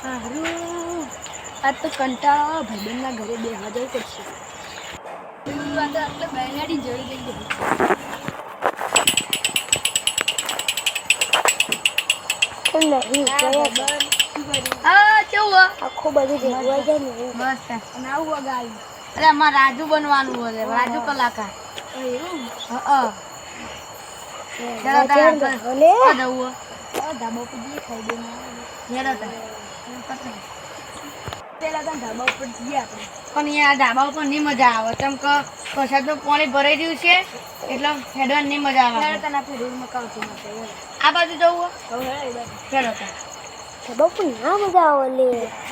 હારું આ તો કંટાળો ભાઈબંધના ઘરે બેસવા જવું પડશે. એટલે બેનાડી જડી જઈ ગઈ. આખું બધું ભેગું જાય ને મસ્ત અને આવું ગાયું. અરે અમારે રાજુ બનવાનું હોય રાજુ કલાકાર. ધાબા ઉપર જઈએ ખાઈ પેલા ધાબા ઉપર જઈએ આપણે. પણ અહીંયા ધાબા ઉપર નહીં મજા આવે કેમ કે વરસાદનું પાણી ભરાઈ રહ્યું છે એટલે હેડવાની નહીં મજા આવે. આપણે રોડમાં કાવતું આ બાજુ જવું હેડો ધાબા ઉપર ના મજા આવે લે.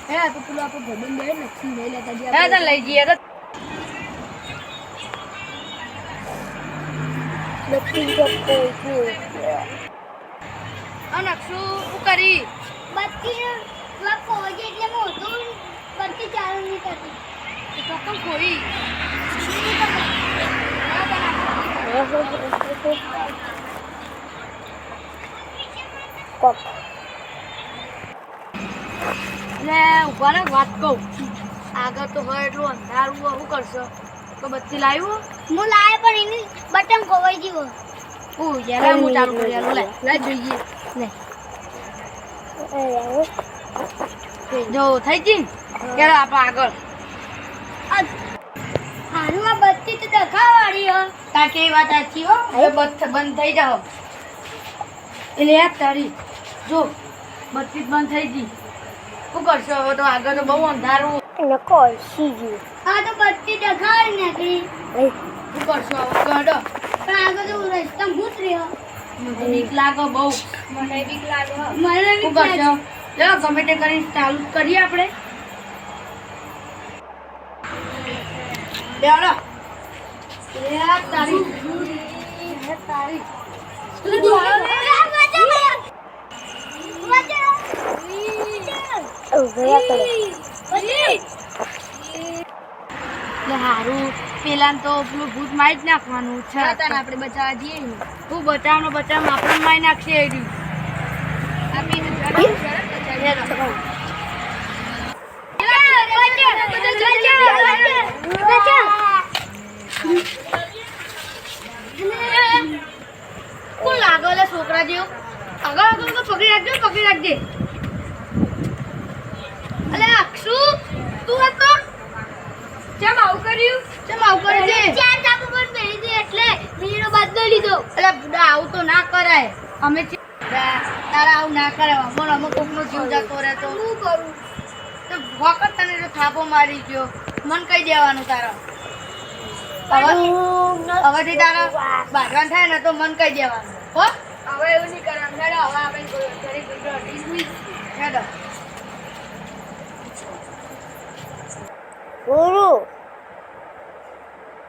હે તો પેલું આપણે ભાઈબંધ બે નથી લઈ લેતા જઈએ. લઈ જઈએ તો નકશું શું કરી બત્તી ફોજી એટલે મોટું બત્તી ચાલુ નહીં થતી ચોક્કસ ખોઈ ને ઉભા ને વાત કહું આગળ તો હોય એટલું અંધારું શું કરશો તો બત્તી લાવ્યું હું લાવે પણ એની બટન ખોવાઈ ગયું. યાર હું ચાલુ કરી લે જોઈએ લે જો થઈ ગઈ ત્યારે આપણે આગળ હારું આ બત્તી તો દેખાવાળી હો. તા કે વાત સાચી હો બંધ થઈ જાઓ એટલે યાર તારી જો બત્તી બંધ થઈ ગઈ શું કરશો હવે તો આગળ તો બહુ અંધારું નકો સી ગયું. હા તો બત્તી દેખાડી નાખી. શું કરશો હવે ગડો પણ આગળ તો રસ્તા ભૂત રહ્યો. મને બીક લાગે બહુ. મને બીક લાગે. શું કરશો લો ગમે તે કરીને ચાલુ કરીએ આપણે બેડો તારી તારી હારું પેલા તો પેલું ભૂત મારી જ નાખવાનું છે. આપણે બચાવવા જઈએ તું બચાવનો બચાવ આપણે મારી નાખશે એડી કોણ લાગો લે છોકરા જેવું આગળ આગળ તો પકડી રાખજે. અલે અક્ષુ તું હતો કેમ આવું કર્યું છે ચાર ટાપુ પર બેહી દે એટલે મીનો બદલો લીધો. અલે બુડા આવું તો ના કરાય અમે તારા આવું ના કરાય અમુક કોકનો જીવ જતો રહે તો શું કરું તો વખત તને તો થાપો મારી ગયો મન કહી દેવાનું તારા હવેથી તારા બાંધવાન થાય ને તો મન કહી દેવાનું હો. હવે એવું નહીં કરવાનું હવે આપણે